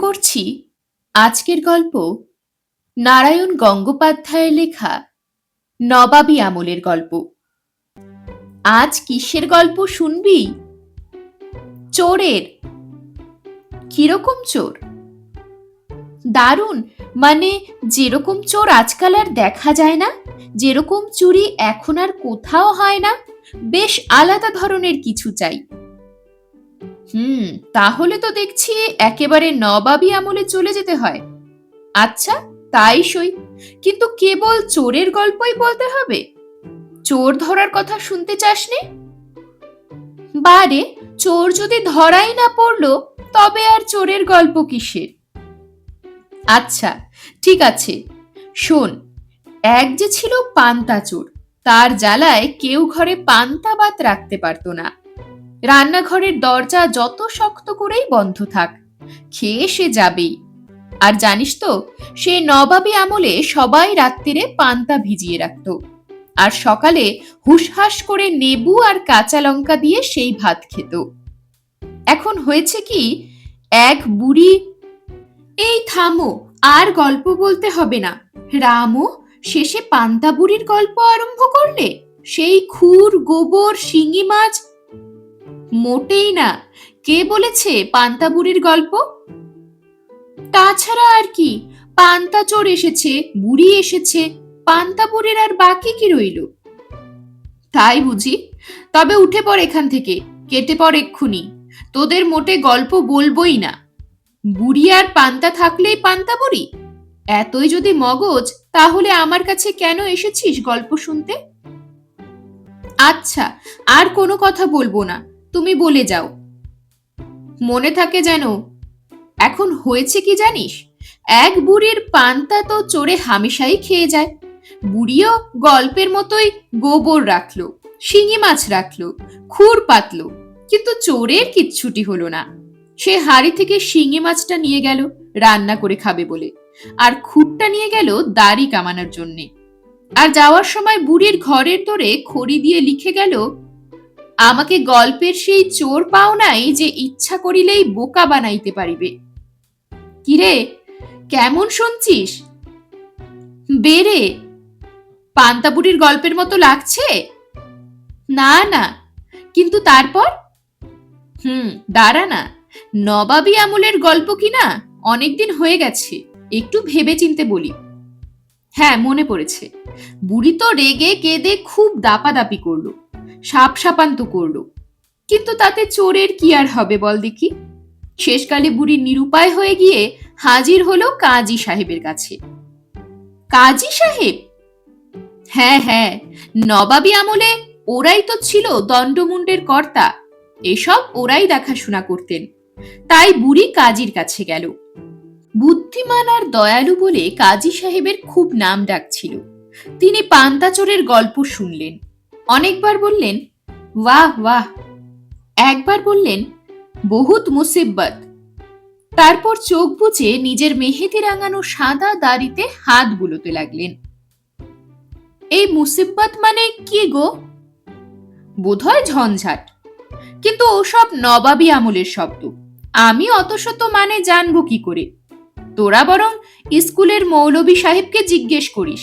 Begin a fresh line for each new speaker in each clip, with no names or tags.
করছি আজকের গল্প নারায়ণ গঙ্গোপাধ্যায়ের লেখা নবাবী আমলের গল্প। আজ কিসের গল্প শুনবি? চোরের। কিরকম চোর? দারুণ, মানে যেরকম চোর আজকাল আর দেখা যায় না, যেরকম চুরি এখন আর কোথাও হয় না, বেশ আলাদা ধরনের কিছু চাই। তাহলে তো দেখছি একেবারে নবাবী আমলে চলে যেতে হয়। আচ্ছা, তাই সই, কিন্তু কেবল চোরের গল্পই বলতে হবে? চোর ধরার কথা শুনতে চাসনি? বারে, চোর যদি ধরাই না পড়লো তবে আর চোরের গল্প কিসের? আচ্ছা, ঠিক আছে, শোন। এক যে ছিল পান্তা চোর, তার জ্বালায় কেউ ঘরে পান্তা ভাত রাখতে পারতো না। রান্নাঘরের দরজা যত শক্ত করেই বন্ধ থাক, খেয়ে সে যাবেই। আর জানিস তো, সে নবাবী আমলে সবাই রাত্রিরে পান্তা ভিজিয়ে রাখত, আর সকালে হুসহাস করে নেবু আর কাঁচা লঙ্কা দিয়ে সেই ভাত খেত। এখন হয়েছে কি, এক বুড়ি। এই থামো, আর গল্প বলতে হবে না। রামু, শেষে পান্তা বুড়ির গল্প আরম্ভ করলে? সেই খুর গোবর শিঙি মাছ? মোটেই না। কে বলেছে পান্তা বুড়ির গল্প? তাছাড়া আর কি, পান্তা চোর এসেছে, বুড়ি এসেছে, পান্তা বুড়ির আর বাকি কি রইল? তাই বুঝি? তবে উঠে পড় এখান থেকে, কেটে পড় এক্ষুনি। তোদের মোটে গল্প বলবোই না। বুড়ি আর পান্তা থাকলেই পান্তা বুড়ি? এতই যদি মগজ, তাহলে আমার কাছে কেন এসেছিস গল্প শুনতে? আচ্ছা, আর কোনো কথা বলবো না, তুমি বলে যাও। মনে থাকে যেন। এখন হয়েছে কি জানিস, এক বুড়ির পান্তা তো চোরে হামেশাই খেয়ে যায়। বুড়িও গল্পের মতোই গোবর রাখলো, শিঙি মাছ রাখলো, খুর পাতলো, কিন্তু চোরের কিচ্ছুটি হলো না। সে হাড়ি থেকে শিঙি মাছটা নিয়ে গেল রান্না করে খাবে বলে, আর খুরটা নিয়ে গেল দাড়ি কামানোর জন্যে। আর যাওয়ার সময় বুড়ির ঘরের তোরে খড়ি দিয়ে লিখে গেল, আমাকে গল্পের সেই চোর পাও নাই যে ইচ্ছা করিলেই বোকা বানাইতে পারিবে। কিরে, কেমন শুনছিস? বেরে, পান্তা বুড়ির গল্পের মতো লাগছে? না না, কিন্তু তারপর? দাঁড়া না, নবাবী আমলের গল্প কি না, অনেকদিন হয়ে গেছে, একটু ভেবে চিনতে বলি। হ্যাঁ, মনে পড়েছে। বুড়ি তো রেগে কেঁদে খুব দাপাদাপি করলো, সাপ সাপান্ত করলো, কিন্তু তাতে চোরের কি আর হবে বল দেখি? শেষকালে বুড়ি নিরুপায় হয়ে গিয়ে হাজির হলো কাজী সাহেবের কাছে। কাজী সাহেব? হ্যাঁ হ্যাঁ, নবাবী আমলে ওরাই তো ছিল দণ্ডমুণ্ডের কর্তা, এসব ওরাই দেখাশোনা করতেন। তাই বুড়ি কাজীর কাছে গেল। বুদ্ধিমান আর দয়ালু বলে কাজী সাহেবের খুব নাম ডাক ছিল। তিনি পান্তা চোরের গল্প শুনলেন, অনেকবার বললেন বাহ বাহ, একবার বললেন বহুত মুসিব্বত। তারপর চোখ বুজে নিজের মেহেদি রাঙানো সাদা দাড়িতে হাত বুলোতে লাগলেন। এই মুসিব্বত মানে কি গো? বোধহয় ঝঞ্ঝাট, কিন্তু ওসব নবাবী আমলের শব্দ, আমি অত শত মানে জানবো কি করে? তোরা বরং স্কুলের মৌলবী সাহেবকে জিজ্ঞেস করিস।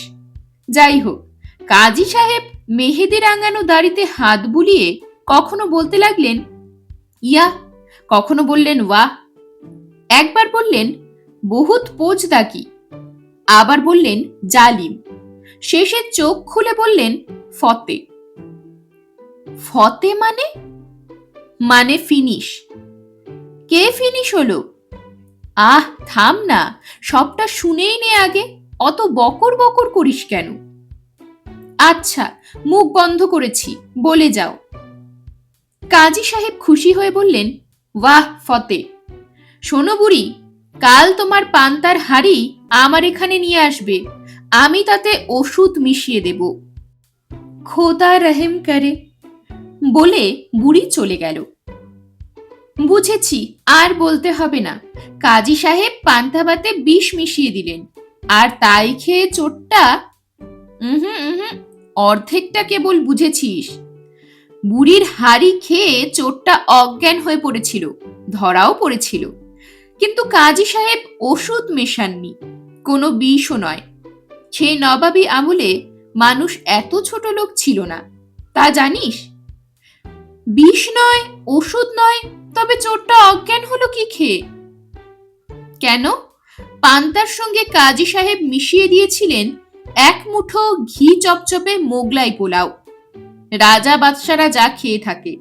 যাই হোক, কাজী সাহেব মেহেদি রাঙানো দাড়িতে হাত বুলিয়ে কখনো বলতে লাগলেন ইয়া, কখনো বললেন ওয়াহ, একবার বললেন বহুত পোজদাকি, আবার বললেন জালিম, শেষে চোখ খুলে বললেন ফতে। ফতে মানে? মানে ফিনিশ। কে ফিনিশ হলো? আহ থাম না, সবটা শুনেই নে আগে, অত বকর বকর করিস কেন? আচ্ছা, মুখ বন্ধ করেছি, বলে যাও। কাজী সাহেব খুশি হয়ে বললেন, ওয়াহ ফতে, শোনো বুড়ি, কাল তোমার পান্তার হাড়ি আমার এখানে নিয়ে আসবে, আমি তাতে ওষুধ মিশিয়ে দেব। খোদা রহিম করে, বলে বুড়ি চলে গেল। বুঝেছি, আর বলতে হবে না। কাজী সাহেব পান্তা ভাতে বিষ মিশিয়ে দিলেন, আর তাই খেয়ে চোরটা। অর্ধেকটা কেবল বুঝেছিস। বুড়ির হাড়ি খেয়ে চোরটা অজ্ঞান হয়ে পড়েছিল, ধরাও পড়েছিল, কিন্তু কাজী সাহেব ওষুধ মেশাননি, কোনো বিষও নয়। সেই নবাবী আমলে মানুষ এত ছোট লোক ছিল না, তা জানিস? বিষ নয়, ওষুধ নয়, তবে চোরটা অজ্ঞান হলো কি খেয়ে? কেন? পান্তার সঙ্গে কাজী সাহেব মিশিয়ে দিয়েছিলেন এক মুঠো ঘি চপচপে মোগলাই পোলাও। রাজা বাদশারা যা খেয়ে থাকে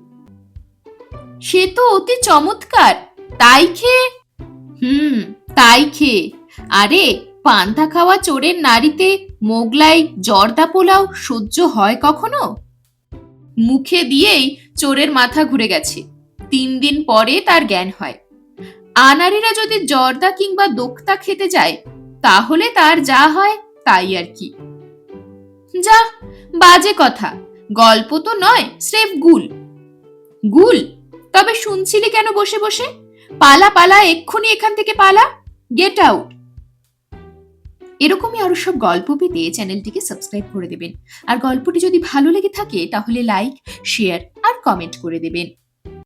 সে তো অতি চমৎকার, তাই খেয়ে। হুম, তাই খেয়ে। আরে, পান্তা খাওয়া চোরের নাড়িতে মোগলাই জর্দা পোলাও সহ্য হয় কখনো? মুখে দিয়েই চোরের মাথা ঘুরে গেছে, 3 দিন পরে তার জ্ঞান হয়। আনাড়িরা যদি জর্দা কিংবা দোক্তা খেতে যায় তাহলে তার যা হয় তাই আর কি। যা, বাজে কথা, গল্প তো নয়, স্রেফ গুল। গুল? তবে শুনছিলি কেন বসে বসে? পালা পালা, এক্ষুনি এখান থেকে পালা, গেট আউট। এরকমই আরো সব গল্প পেতে চ্যানেলটিকে সাবস্ক্রাইব করে দেবেন। আর গল্পটি যদি ভালো লেগে থাকে তাহলে লাইক, শেয়ার আর কমেন্ট করে দেবেন।